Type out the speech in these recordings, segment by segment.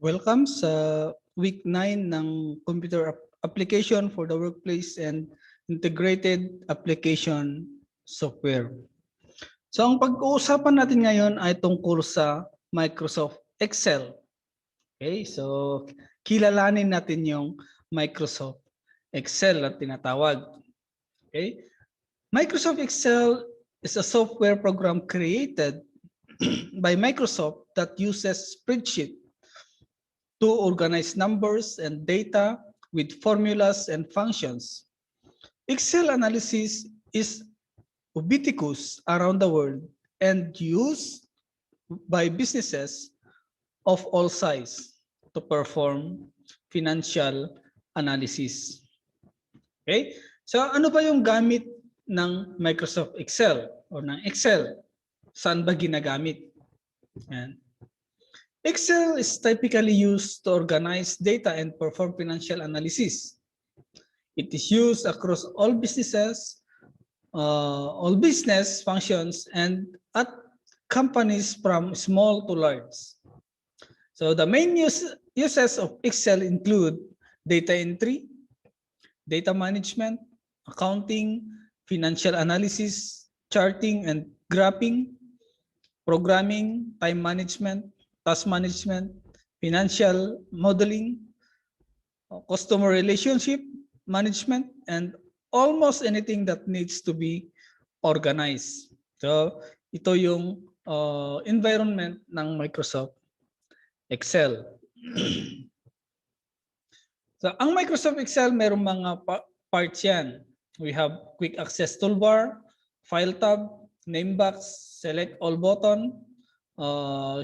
Welcome sa week 9 ng Computer Application for the Workplace and Integrated Application Software. So ang pag-uusapan natin ngayon ay tungkol sa Microsoft Excel. Okay, so kilalanin natin yung Microsoft Excel at tinatawag. Okay? Microsoft Excel is a software program created by Microsoft that uses spreadsheet to organize numbers and data with formulas and functions. Excel analysis is ubiquitous around the world and used by businesses of all size to perform financial analysis. Okay? So ano ba yung gamit ng Microsoft Excel o ng Excel? Saan ba ginagamit? Yan. Excel is typically used to organize data and perform financial analysis. It is used across all businesses, all business functions, and at companies from small to large. So the main uses of Excel include data entry, data management, accounting, financial analysis, charting and graphing, programming, time management, task management, financial modeling, customer relationship management, and almost anything that needs to be organized. So, ito yung environment ng Microsoft Excel. So, ang Microsoft Excel, mayroong mga parts yan. We have quick access toolbar, file tab, name box, select all button,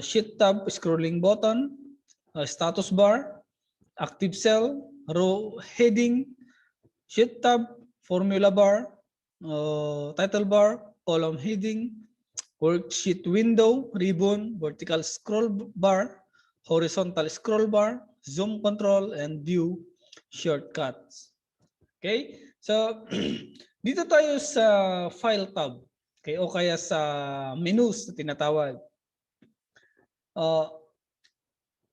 sheet tab, scrolling button, status bar, active cell, row heading, sheet tab, formula bar, title bar, column heading, worksheet window, ribbon, vertical scroll bar, horizontal scroll bar, zoom control, and view shortcuts. Okay? So, dito tayo sa file tab. Okay? O kaya sa menus na tinatawag.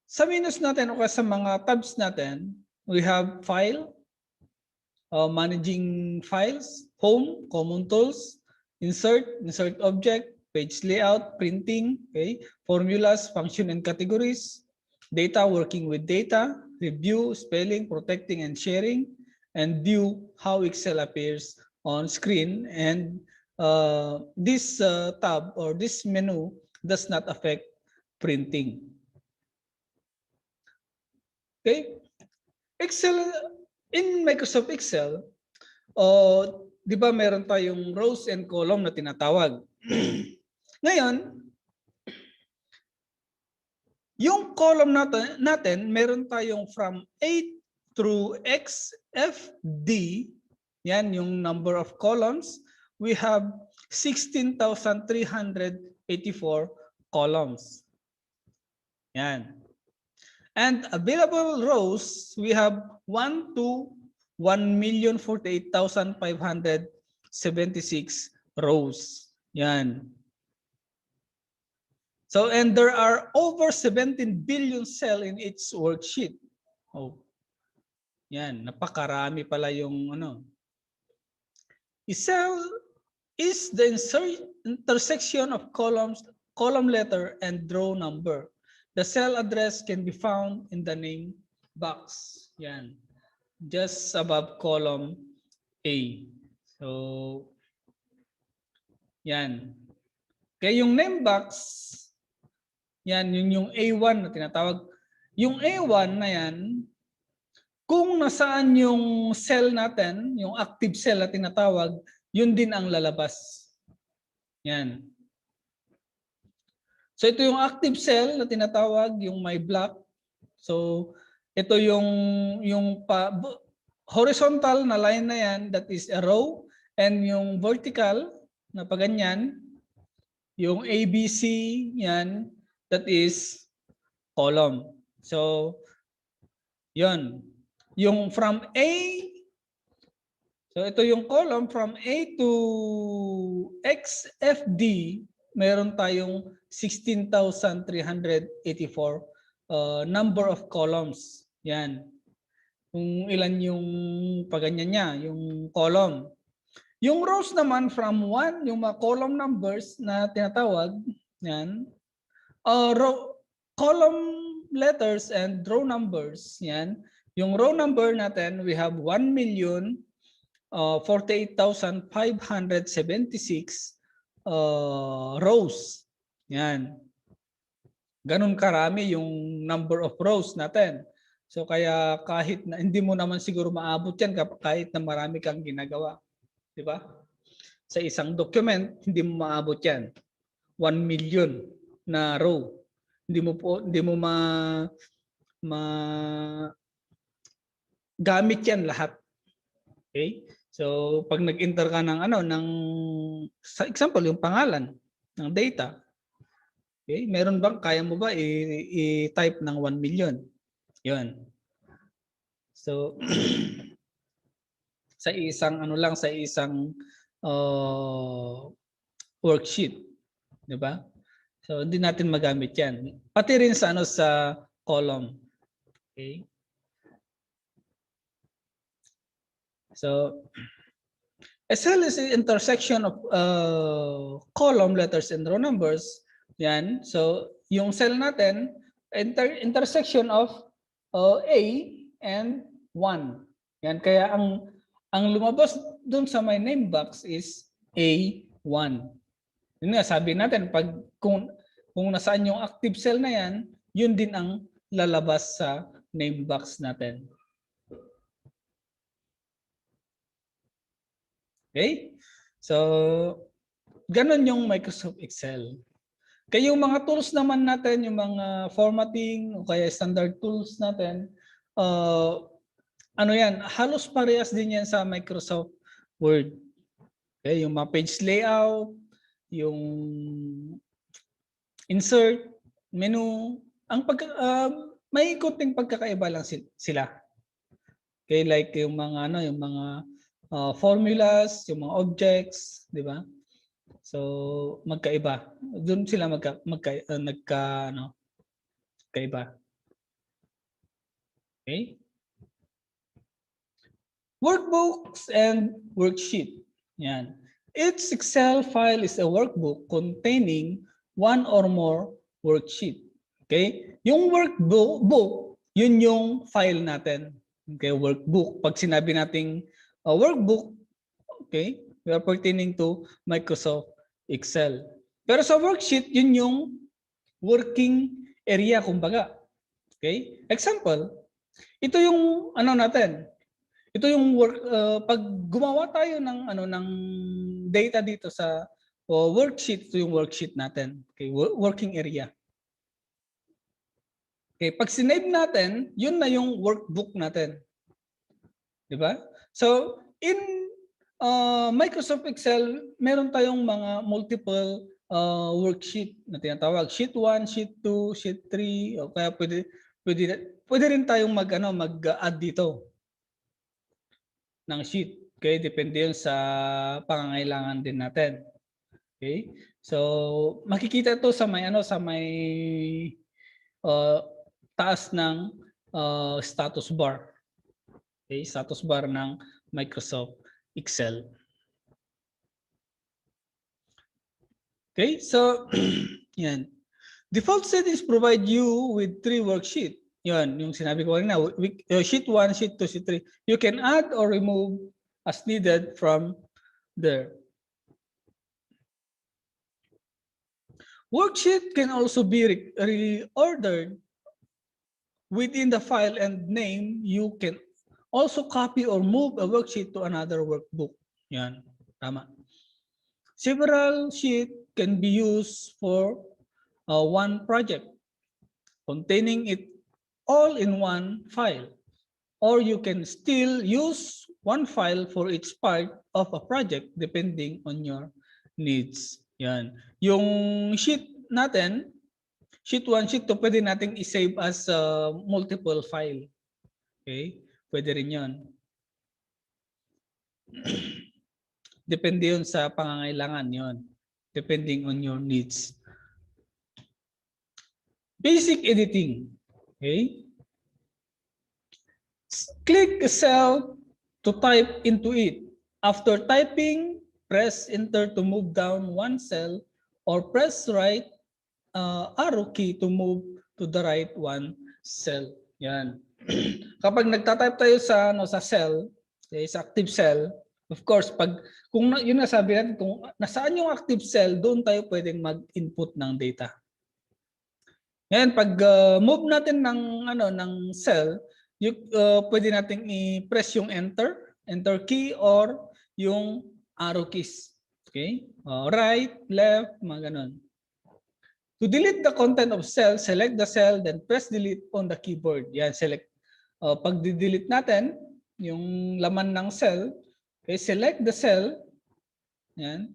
Sa menus natin o sa mga tabs natin, we have file, managing files, home, common tools, insert object, page layout, printing, okay, formulas, function and categories, data, working with data, review, spelling, protecting and sharing, and view how Excel appears on screen. And this tab or this menu does not affect printing. Okay? Excel, in Microsoft Excel, di ba meron tayong rows and column na tinatawag. Ngayon, yung column natin, meron tayong from A through X, F, D, yan yung number of columns. We have 16,384 columns. Yan. And available rows, we have 1 to 1,048,576 rows. Yan. So, and there are over 17 billion cells in each worksheet. Oh. Yan, napakarami pala yung ano. A cell is the intersection of columns, column letter and row number. The cell address can be found in the name box. Yan. Just above column A. So, yan. Kaya yung name box, yan, yung A1 na tinatawag. Yung A1 na yan, kung nasaan yung cell natin, yung active cell na tinatawag, yun din ang lalabas. Yan. So ito yung active cell na tinatawag, yung may block. So ito yung horizontal na line na yan, that is a row, and yung vertical na paganyan, yung ABC yan, that is column. So yun, yung from A, so ito yung column from A to XFD, meron tayong 16,384 number of columns. Yan. Kung ilan yung paganyan niya, yung column. Yung rows naman from 1, yung mga column numbers na tinatawag, yan. Column letters and row numbers, yan. Yung row number natin, we have 1,048,576 rows. Yan. Ganun karami yung number of rows natin. So kaya kahit na hindi mo naman siguro maabot yan kahit na marami kang ginagawa. Di ba? Sa isang document, hindi mo maabot yan. 1 million na row. Hindi mo gamit yan lahat. Okay? So pag nag-enter ka ng sa example yung pangalan ng data. Okay? Meron bang kaya mo ba i-type ng 1 million? 'Yon. So sa isang sa isang worksheet, 'di ba? So hindi natin magamit 'yan. Pati rin sa sa column. Okay? So a cell is the intersection of column letters and row numbers. Yan. So yung cell natin intersection of A and 1. Yan, kaya ang lumabas doon sa my name box is A1. Yun nga, sabi natin pag kung nasaan yung active cell na yan, yun din ang lalabas sa name box natin. Okay? So ganun yung Microsoft Excel. Kaya yung mga tools naman natin, yung mga formatting o kaya standard tools natin, halos parehas din yan sa Microsoft Word. Okay, yung mga page layout, yung insert, menu, may kunting pagkakaiba lang sila. Okay, like yung mga formulas, yung mga objects, di ba? So magkaiba. Doon sila kaiba. Okay? Workbooks and worksheet. Yan. Each Excel file is a workbook containing one or more worksheet. Okay? Yung workbook, yun yung file natin. Okay, workbook. Pag sinabi nating workbook, okay, we are pertaining to Microsoft Excel. Pero sa worksheet, yun yung working area, kumbaga. Okay? Example, ito yung natin. Ito yung pag gumawa tayo ng data dito sa worksheet, ito yung worksheet natin. Okay, working area. Okay, pag sinave natin, yun na yung workbook natin. 'Di ba? So, in Microsoft Excel, meron tayong mga multiple worksheet na tinatawag. Sheet 1, Sheet 2, Sheet 3, o kaya pwede rin tayong mag-add dito ng sheet. Okay, depende 'yun sa pangangailangan din natin. Okay? So, makikita 'to sa may taas ng status bar. Okay, status bar ng Microsoft Excel. Okay, so yan. Default settings provide you with 3 worksheet. Yan, yung sinabi ko kanina, sheet 1, sheet 2, sheet 3. You can add or remove as needed from there. Worksheet can also be reordered within the file and name. You can also copy or move a worksheet to another workbook. Yan, tama. Several sheets can be used for one project, containing it all in one file. Or you can still use one file for each part of a project depending on your needs. Yan. Yung sheet natin, sheet 1, sheet 2, pwede nating i-save as multiple file. Okay? Pwede rin yun. Depende yun sa pangangailangan yun. Depending on your needs. Basic editing. Okay? Click a cell to type into it. After typing, press enter to move down one cell or press right arrow key to move to the right one cell. Yan. Kapag nagta-type tayo sa cell, okay, sa active cell, of course, kung yun na sabi natin, kung nasaan yung active cell, doon tayo pwedeng mag-input ng data. Ngayon, pag move natin ng cell, pwede nating i-press yung enter key or yung arrow keys. Okay? Right, left, mga ganun. To delete the content of cell, select the cell, then press delete on the keyboard. Yan, select. Pag delete natin yung laman ng cell, okay, select the cell. Yan.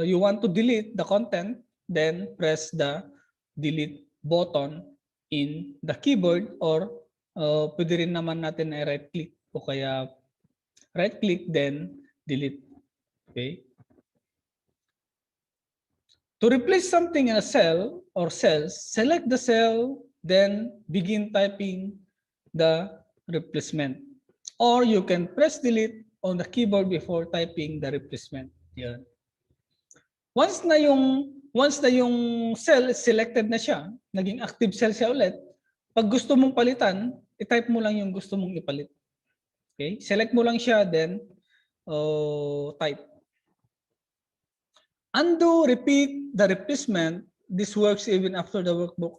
You want to delete the content, then press the delete button in the keyboard or pwede rin naman natin ay right click o kaya right click then delete. Okay? To replace something in a cell or cells, select the cell, then begin typing the replacement. Or you can press delete on the keyboard before typing the replacement. Yan. Once na yung cell selected na siya, naging active cell siya ulit, pag gusto mong palitan, i-type mo lang yung gusto mong ipalit. Okay? Select mo lang siya, then type. Undo, repeat the replacement. This works even after the workbook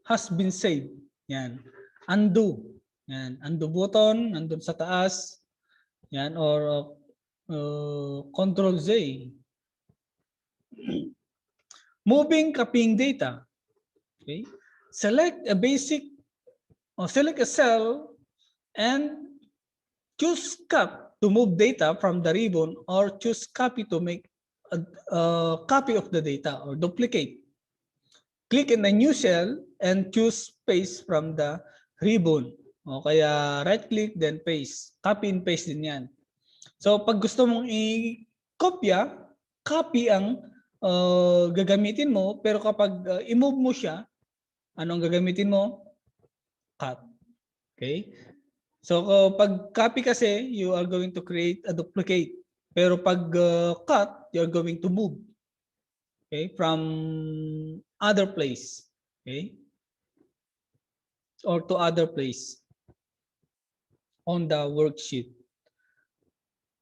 has been saved. Yan. Undo. Yan. Undo button, nandun sa taas. Yan. Or Control Z. Moving, copying data. Okay. Select a cell and choose cut to move data from the ribbon or choose copy to make a copy of the data or duplicate. Click in the new cell and choose paste from the ribbon. O kaya right click then paste. Copy and paste din yan. So pag gusto mong i-kopya, copy ang gagamitin mo, pero kapag i-move mo siya, anong gagamitin mo? Cut. Okay? So pag copy kasi, you are going to create a duplicate. Pero pag cut, you are going to move. Okay? From other place. Okay? Or to other place on the worksheet.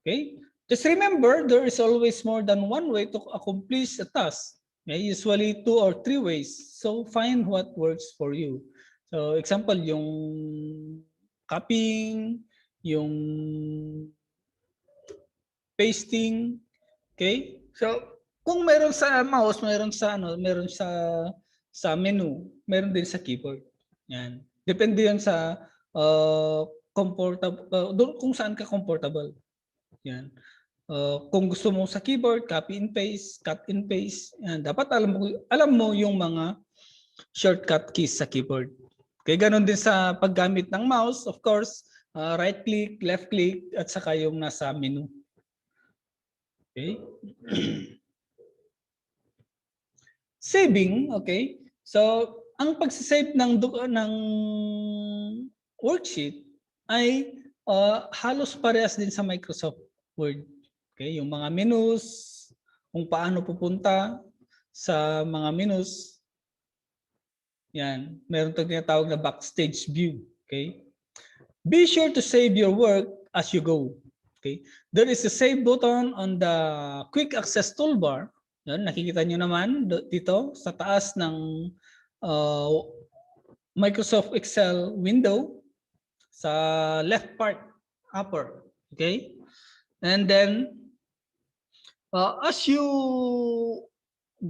Okay? Just remember, there is always more than one way to accomplish a task. Okay? Usually 2 or 3 ways. So find what works for you. So example, yung copying, yung pasting, okay? So kung meron sa mouse, meron sa menu, meron din sa keyboard. Yan. Depende yan sa comfortable kung saan ka comfortable. Yan. Kung gusto mo sa keyboard, copy and paste, cut and paste, yan. Dapat alam mo yung mga shortcut keys sa keyboard. Okay, ganun din sa paggamit ng mouse, of course, right click, left click, at saka yung nasa menu. Okay. Saving, okay? So, ang pagsasave ng worksheet ay halos parehas din sa Microsoft Word. Okay, yung mga menus, kung paano pupunta sa mga menus. Yan, meron tayong tinatawag na backstage view, okay? Be sure to save your work as you go. Okay? There is a save button on the quick access toolbar. Yan, nakikita nyo naman dito sa taas ng Microsoft Excel window sa left part, upper. Okay? And then, as you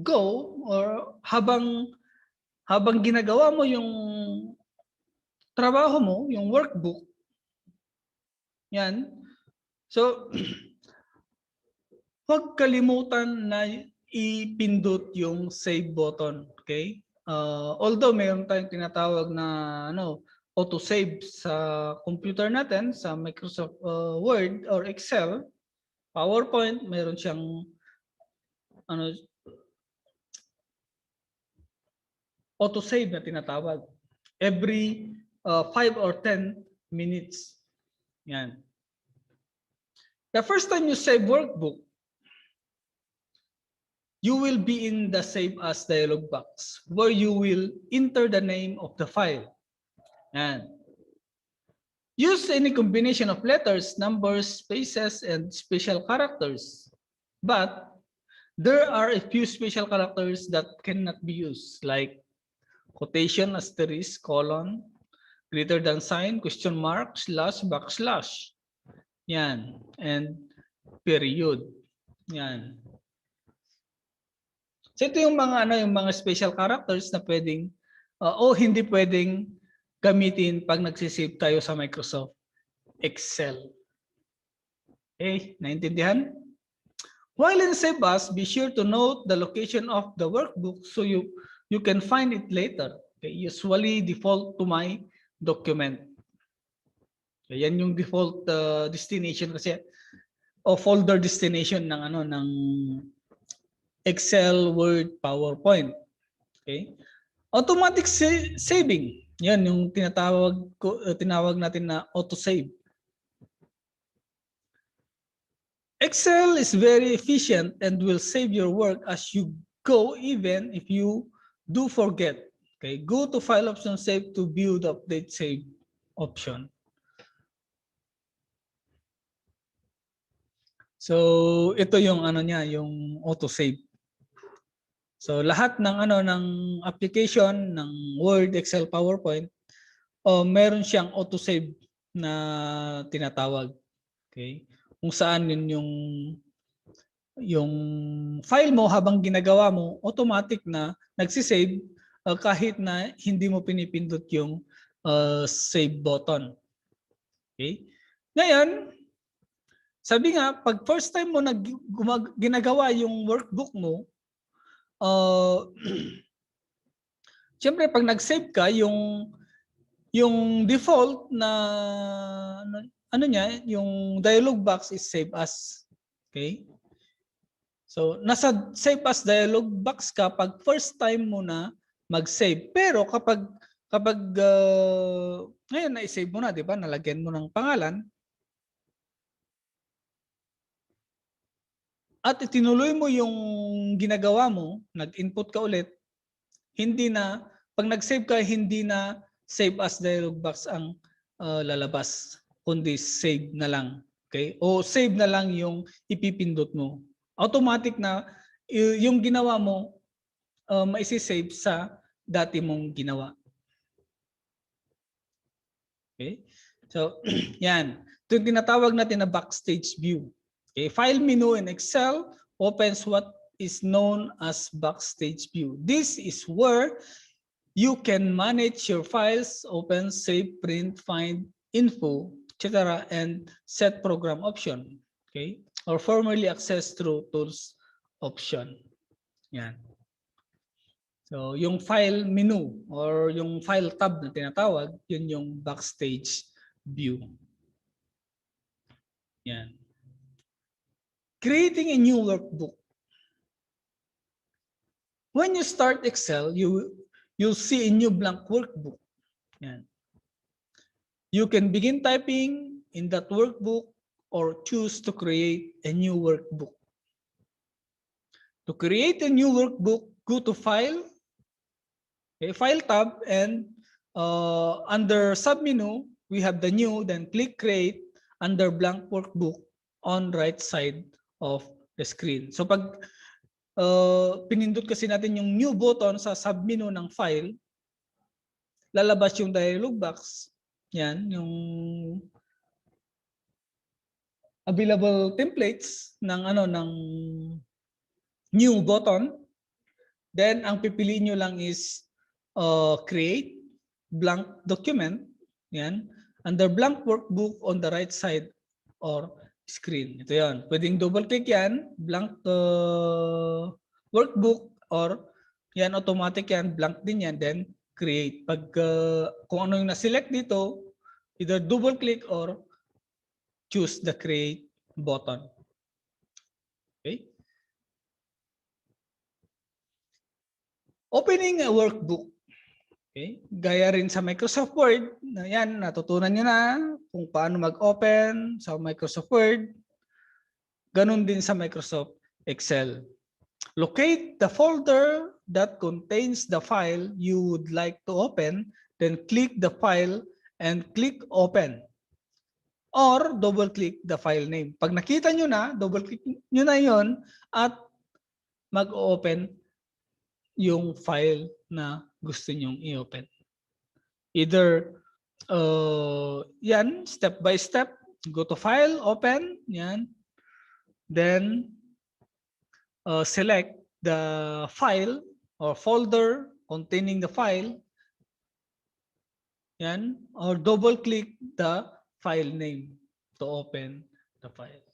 go or habang ginagawa mo yung trabaho mo, yung workbook, yan. So, huwag kalimutan na ipindot yung save button, okay? Although mayroon tayong tinatawag na auto-save sa computer natin, sa Microsoft Word or Excel, PowerPoint, mayroon siyang auto-save na tinatawag. every 5 or 10 minutes. Yan. The first time you save workbook, you will be in the Save As dialog box where you will enter the name of the file. Yan. Use any combination of letters, numbers, spaces, and special characters. But there are a few special characters that cannot be used, like quotation, asterisk, colon, greater than sign, question mark, slash, backslash. Yan. And period. Yan. So ito yung mga special characters na pwedeng o hindi pwedeng gamitin pag nagsisave tayo sa Microsoft Excel. Okay, naintindihan? While in Save As, be sure to note the location of the workbook so you can find it later. Okay, usually default to my document. Okay, yan yung default destination kasi o folder destination ng Excel, Word, PowerPoint. Okay? Automatic saving. Yan yung tinawag natin na auto-save. Excel is very efficient and will save your work as you go even if you do forget. Okay? Go to File option Save to view the Update Save option. So ito yung niya, yung auto-save. So lahat ng ng application ng Word, Excel, PowerPoint, meron siyang auto-save na tinatawag. Okay? Kung saan yun yung file mo habang ginagawa mo, automatic na nagsisave kahit na hindi mo pinipindot yung save button. Okay? Ngayon, sabi nga, pag first time mo ginagawa yung workbook mo, siyempre pag nag-save ka, yung default na niya, yung dialog box is Save As. Okay? So nasa Save As dialog box ka pag first time mo na mag-save. Pero kapag ngayon na-save mo na, 'di ba? Nalagyan mo ng pangalan. At itinuloy mo yung ginagawa mo, nag-input ka ulit, hindi na, pag nag-save ka, hindi na Save As dialog box ang lalabas, kundi save na lang. Okay? O save na lang yung ipipindot mo. Automatic na yung ginawa mo, maisisave sa dati mong ginawa. Okay? So, yan. Ito yung tinatawag natin na backstage view. Okay? File menu in Excel opens what is known as backstage view. This is where you can manage your files, open, save, print, find, info, etc. and set program option. Okay? Or formally access through tools option. Yan. So, yung file menu or yung file tab na tinatawag, yun yung backstage view. Yan. Creating a new workbook. When you start Excel, you'll see a new blank workbook. Yan. You can begin typing in that workbook or choose to create a new workbook. To create a new workbook, go to File, File tab, and under submenu, we have the new, then click Create under blank workbook on right side of the screen. So pag pinindot kasi natin yung new button sa submenu ng file, lalabas yung dialog box. Yan, yung available templates ng ng new button. Then ang pipiliin nyo lang is create blank document. Yan, under blank workbook on the right side or screen. Ito yan. Pwedeng double click yan, blank workbook, or yan automatic yan, blank din yan, then create. Pag kung ano yung na-select dito, either double click or choose the create button. Okay? Opening a workbook. Okay? Gaya rin sa Microsoft Word, na yan, natutunan nyo na kung paano mag-open sa Microsoft Word. Ganun din sa Microsoft Excel. Locate the folder that contains the file you would like to open, then click the file and click open. Or double-click the file name. Pag nakita nyo na, double-click nyo na yon at mag-open yung file na gusto nyong i-open. Either yan, step by step, go to file, open, yan. Then select the file or folder containing the file, yan, or double click the file name to open the file.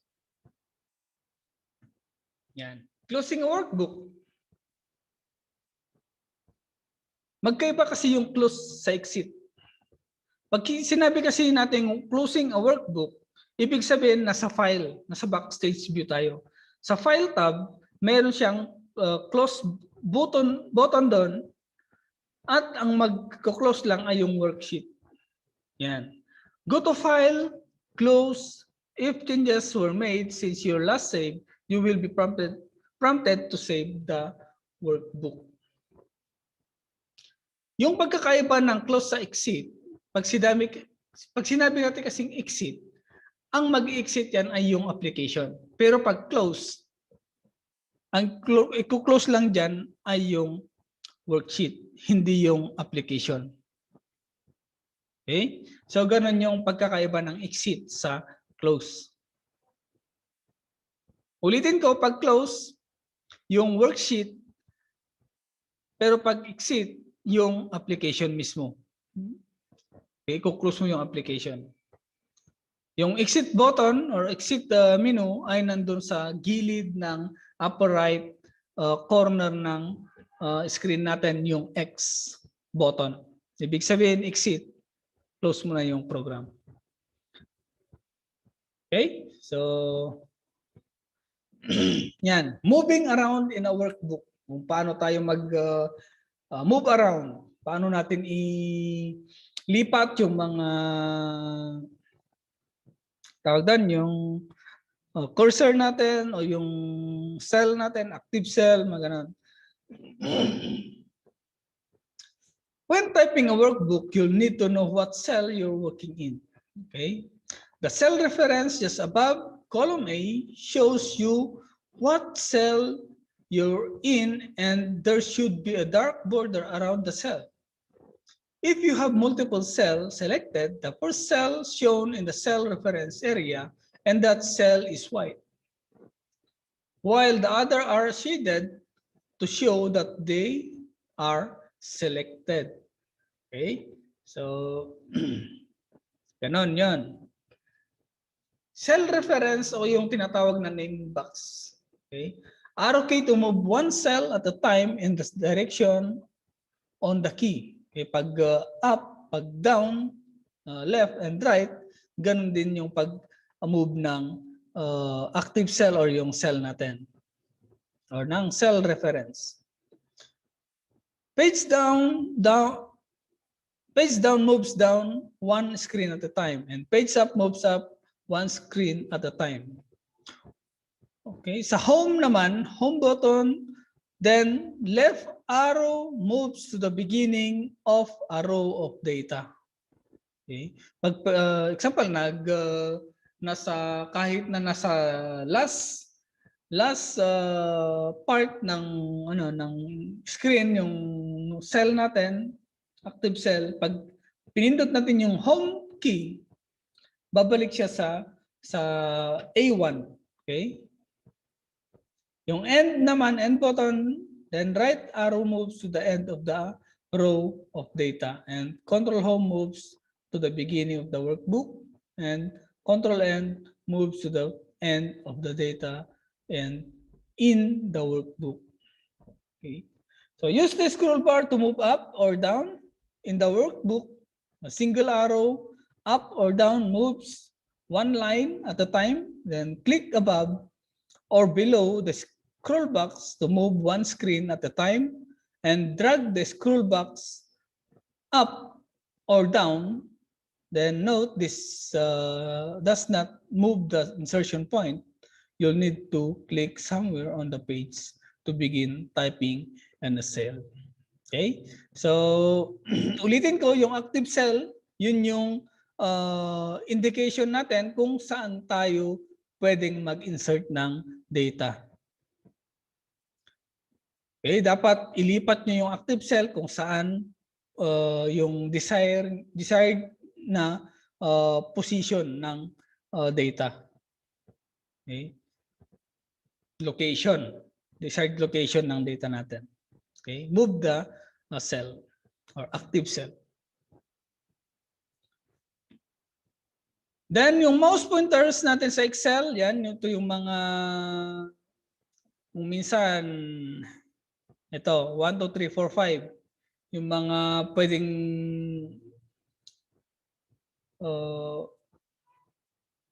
Yan. Closing a workbook. Magkaiba kasi yung close sa exit. Pag sinabi kasi natin closing a workbook, ibig sabihin nasa file, nasa backstage view tayo. Sa file tab, meron siyang close button doon at ang mag-close lang ay yung worksheet. Yan. Go to file, close. If changes were made since your last save, you will be prompted to save the workbook. Yung pagkakaiba ng close sa exit, pag sinabi natin kasing exit, ang mag-exit yan ay yung application. Pero pag close, ang i-close lang dyan ay yung worksheet, hindi yung application. Okay? So, ganun yung pagkakaiba ng exit sa close. Ulitin ko, pag close, yung worksheet, pero pag exit, yung application mismo. Okay, i-close mo yung application. Yung exit button or exit menu ay nandun sa gilid ng upper right corner ng screen natin, yung X button. Ibig sabihin, exit, close mo na yung program. Okay? So, yan. Moving around in a workbook. Kung paano tayo move around. Paano natin ilipat yung mga tawag doon, yung cursor natin o yung cell natin, active cell, mga ganun. When typing a workbook, you'll need to know what cell you're working in. Okay? The cell reference just above column A shows you what cell you're in, and there should be a dark border around the cell. If you have multiple cells selected, the first cell shown in the cell reference area, and that cell is white, while the other are shaded to show that they are selected. Okay? So, ganon yun. Cell reference o yung tinatawag na name box. Okay? Arrow key to move one cell at a time in the direction on the key. Okay? Pag up, pag down, left and right, ganon din yung pag-move ng active cell or yung cell natin. Or ng cell reference. Page down moves down one screen at a time, and page up moves up one screen at a time. Okay, sa home naman, home button, then left arrow moves to the beginning of a row of data. Okay, pag example kahit na nasa last part ng ng screen yung cell natin, active cell, pag pinindot natin yung home key, babalik siya sa A1, okay? Yung end naman, end button, then right arrow moves to the end of the row of data, and control home moves to the beginning of the workbook, and control end moves to the end of the data and in the workbook. Okay. So use the scroll bar to move up or down in the workbook. A single arrow up or down moves one line at a time. Then click above or below the scroll box to move one screen at a time, and drag the scroll box up or down, then note this does not move the insertion point. You'll need to click somewhere on the page to begin typing in a cell. Okay? So, ulitin ko, yung active cell, yun yung indication natin kung saan tayo pwedeng mag-insert ng data. Okay? Dapat ilipat nyo yung active cell kung saan yung desired na position ng data. Okay? Location. Desired location ng data natin. Okay? Move the cell or active cell. Then, yung mouse pointers natin sa Excel, yan, ito yung mga, kung minsan, ito, 1, 2, 3, 4, 5. Yung mga pwedeng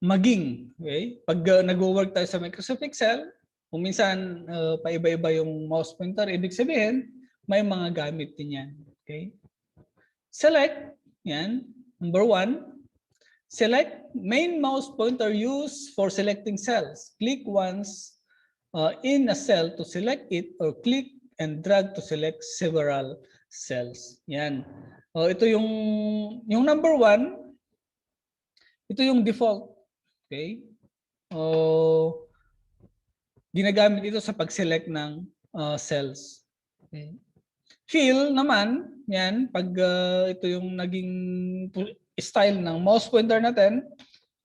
maging, okay? Pag nag-work tayo sa Microsoft Excel, kung minsan paiba-iba yung mouse pointer, ibig sabihin, may mga gamit din yan. Okay? Select, yan, number 1. Select main mouse pointer used for selecting cells. Click once in a cell to select it or click and drag to select several cells. Yan. Ito yung number 1, ito yung default. Okay? Ginagamit ito sa pag-select ng cells. Okay? Fill naman, yan, pag ito yung naging style ng mouse pointer natin,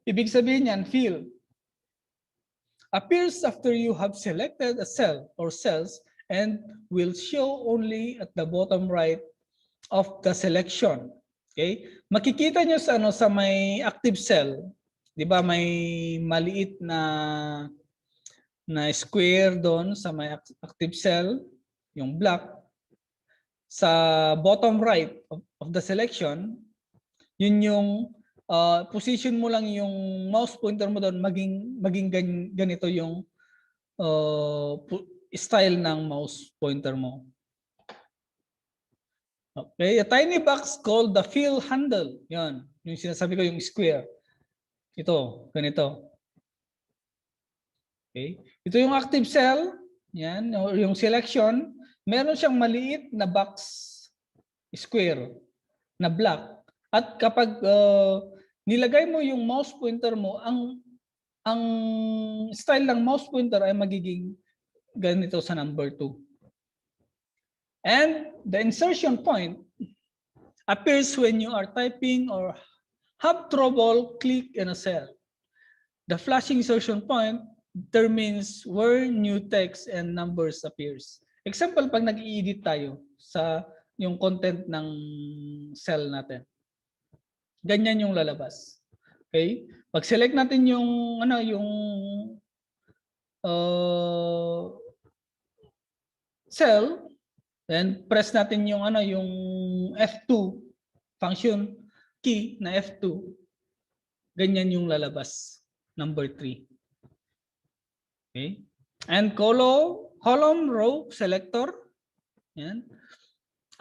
ibig sabihin yan, fill. Appears after you have selected a cell or cells and will show only at the bottom right of the selection. Okay? Makikita nyo sa may active cell, di ba may maliit na square doon sa may active cell, yung black. Sa bottom right of the selection, yun yung position mo lang yung mouse pointer mo doon, maging ganito yung style ng mouse pointer mo. Okay, a tiny box called the fill handle. Yan, yung sinasabi ko, yung square. Ito, ganito. Okay, ito yung active cell. Yan, yung selection. Meron siyang maliit na box square na black. At kapag nilagay mo yung mouse pointer mo, ang style ng mouse pointer ay magiging ganito sa number 2. And the insertion point appears when you are typing or have trouble click in a cell. The flashing insertion point determines where new text and numbers appears. Example, pag nag-i-edit tayo sa yung content ng cell natin. Ganyan yung lalabas. Okay? Pag select natin yung cell, then press natin yung yung F2 function key na F2. Ganyan yung lalabas. Number 3. Okay? And column row selector, yan,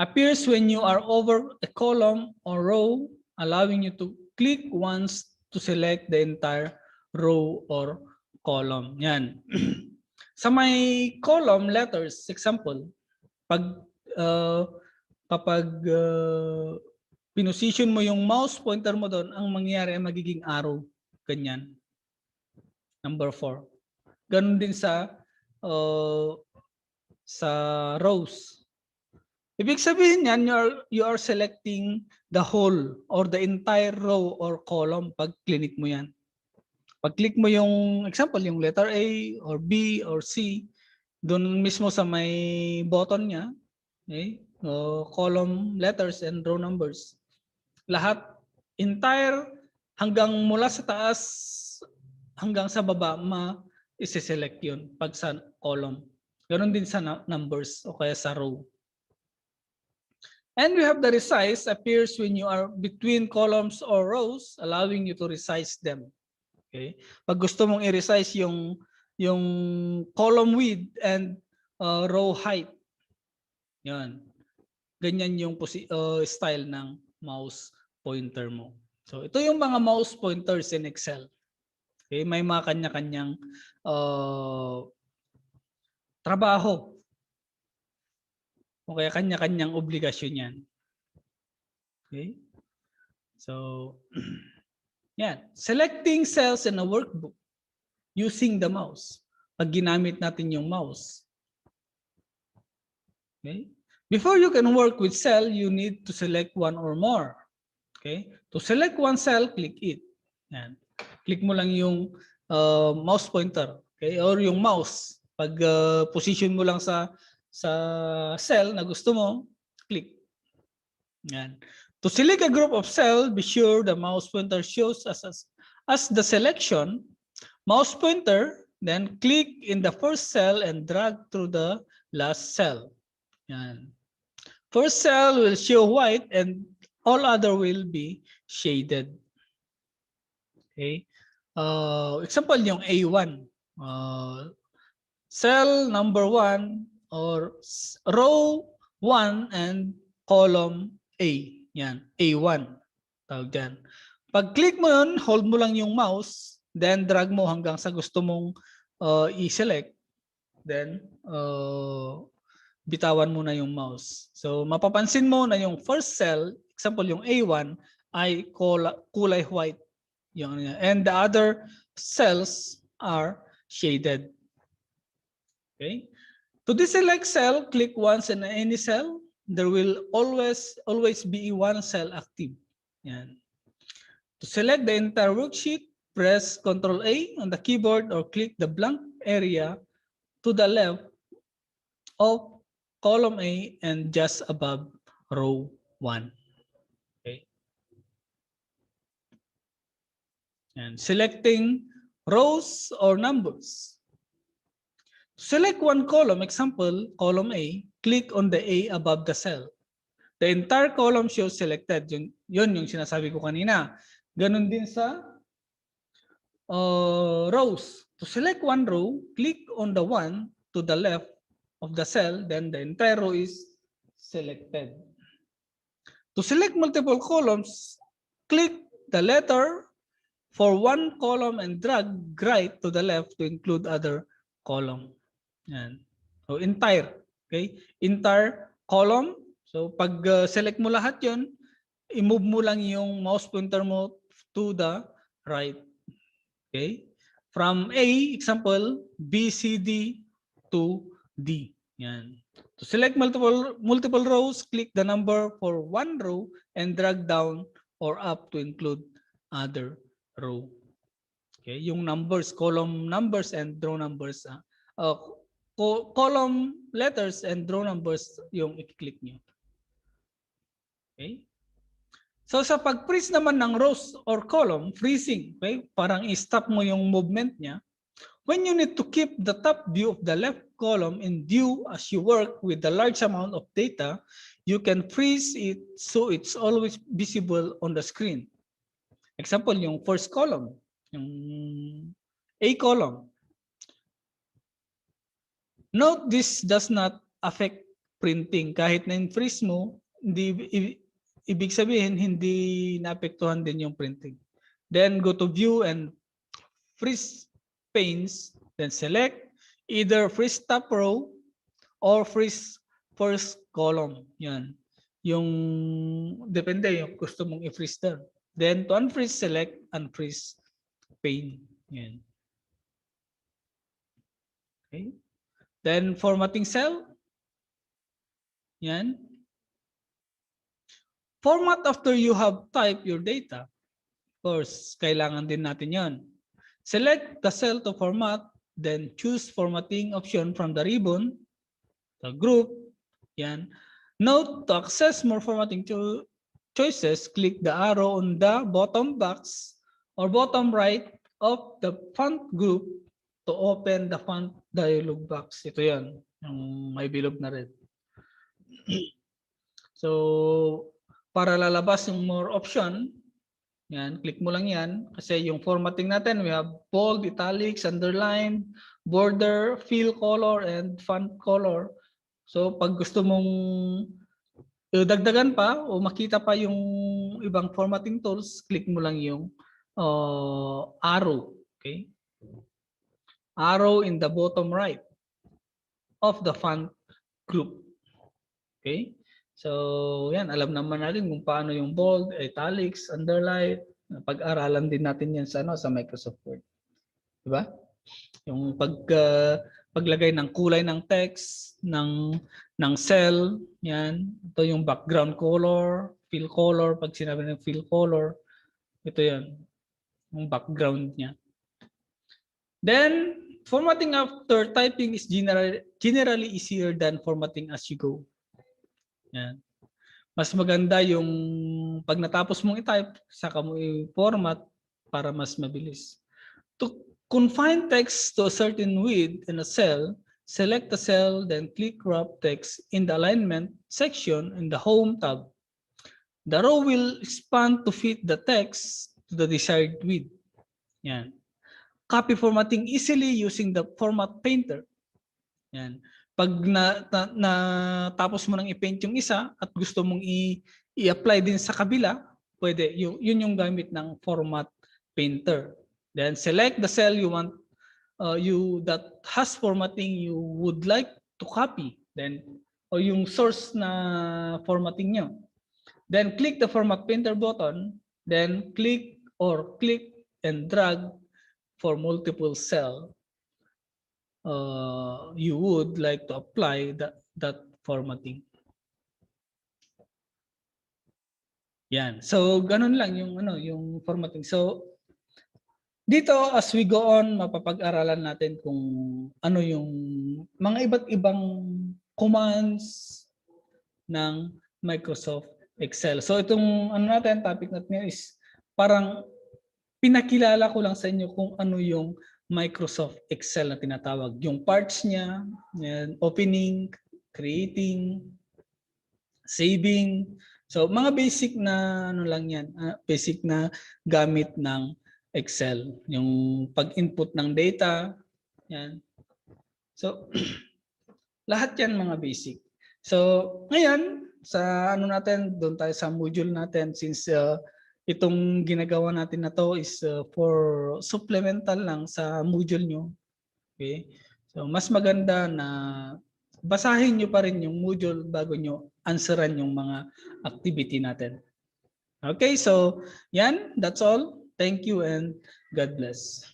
appears when you are over a column or row, allowing you to click once to select the entire row or column. Yan. Sa may column letters, example, kapag pinosisyon mo yung mouse pointer mo doon, ang mangyayari ay magiging arrow. Ganyan. Number 4. Ganun din sa rows. Ibig sabihin yan, you are selecting the whole or the entire row or column pag click mo yan. Pag click mo yung example, yung letter A or B or C, doon mismo sa may button niya, okay? Column letters and row numbers. Lahat, entire, hanggang mula sa taas hanggang sa baba, isi-select yun pag sa column. Ganon din sa numbers o kaya sa row. And we have the resize appears when you are between columns or rows, allowing you to resize them. Okay? Pag gusto mong i-resize yung column width and row height. Yan. ganyan yung style ng mouse pointer mo. So ito yung mga mouse pointers in Excel. Okay, may mga kanya-kanyang trabaho. O kaya kanya-kanyang obligasyon yan. Okay? So, yan. Selecting cells in a workbook using the mouse. Pag ginamit natin yung mouse. Okay? Before you can work with cell, you need to select one or more. Okay? To select one cell, click it. Yan. Click mo lang yung mouse pointer. Okay? Or yung mouse. Pag position mo lang sa cell na gusto mo, click. Yan. To select a group of cells, be sure the mouse pointer shows as the selection. Mouse pointer, then click in the first cell and drag through the last cell. Yan. First cell will show white and all other will be shaded. Okay. Example yung A1. Cell number 1 or row 1 and column A. Yan, A1. Tawag dyan. Pag click mo yun, hold mo lang yung mouse, then drag mo hanggang sa gusto mong i-select. Then, bitawan mo na yung mouse. So, mapapansin mo na yung first cell, example yung A1, ay kulay white. And the other cells are shaded. Okay. To deselect cell, click once in any cell. There will always be one cell active. Yan. To select the entire worksheet, press Ctrl A on the keyboard or click the blank area to the left of column A and just above row 1. Okay. And selecting rows or numbers. Select one column, example, column A, click on the A above the cell. The entire column shows selected. Yun yung sinasabi ko kanina. Ganun din sa rows. To select one row, click on the one to the left of the cell, then the entire row is selected. To select multiple columns, click the letter for one column and drag right to the left to include other column. Yan. So entire, okay? Entire column. So pag select mo lahat 'yon, i-move mo lang yung mouse pointer mo to the right. Okay? From A, example, B, C, D to D. Yan. To select multiple rows, click the number for one row and drag down or up to include other row. Okay? Yung numbers, column numbers and row numbers. Column letters and row numbers yung i-click nyo. Okay? So sa pag-freeze naman ng rows or column, freezing, okay? Parang i-stop mo yung movement niya. When you need to keep the top view of the left column in view as you work with a large amount of data, you can freeze it so it's always visible on the screen. Example, yung first column, yung A column. Note this does not affect printing. Kahit na in-freeze mo, ibig sabihin hindi naapektuhan din yung printing. Then go to view and freeze panes, then select either freeze top row or freeze first column. Yan. Yung depende yung gusto mong i-freeze doon. Then to unfreeze, select unfreeze pane. Yan. Okay. Then formatting cell. Yan. Format after you have typed your data. Of course, kailangan din natin yon. Select the cell to format, then choose formatting option from the ribbon, the group. Yan. Note, to access more formatting choices, click the arrow on the bottom box or bottom right of the font group to open the font dialog box. Ito yan, yung may bilog na red. So, para lalabas yung more option, yan, click mo lang yan. Kasi yung formatting natin, we have bold, italics, underline, border, fill color, and font color. So, pag gusto mong dagdagan pa o makita pa yung ibang formatting tools, click mo lang yung arrow. Okay? Arrow in the bottom right of the font group. Okay? So, yan. Alam naman natin kung paano yung bold, italics, underline. Pag-aralan din natin yan sa, sa Microsoft Word. Diba? Yung paglagay ng kulay ng text, ng cell, yan. Ito yung background color, fill color. Pag sinabi ng fill color, ito yan. Yung background niya. Then, formatting after typing is generally easier than formatting as you go. Yan. Mas maganda yung pag natapos mong i-type, saka mo i-format para mas mabilis. To confine text to a certain width in a cell, select the cell, then click wrap text in the alignment section in the Home tab. The row will expand to fit the text to the desired width. Yan. Copy formatting easily using the Format Painter. Yan. Pag tapos mo nang i-paint yung isa at gusto mong i-apply din sa kabila, pwede. Yun yung gamit ng Format Painter. Then select the cell you want that has formatting you would like to copy. Then o yung source na formatting nyo. Then click the Format Painter button. Then click and drag for multiple cell you would like to apply that formatting. Yan. So ganun lang yung yung formatting. So dito as we go on, mapapag-aralan natin kung ano yung mga iba't ibang commands ng Microsoft Excel. So itong topic natin is parang pinakilala ko lang sa inyo kung ano yung Microsoft Excel na tinatawag. Yung parts niya, yan, opening, creating, saving. So mga basic na lang yan, basic na gamit ng Excel. Yung pag-input ng data, yan. So lahat yan mga basic. So ngayon sa doon tayo sa module natin since itong ginagawa natin na to is for supplemental lang sa module nyo. Okay? So mas maganda na basahin nyo pa rin yung module bago nyo answeran yung mga activity natin. Okay, so yan, that's all. Thank you and God bless.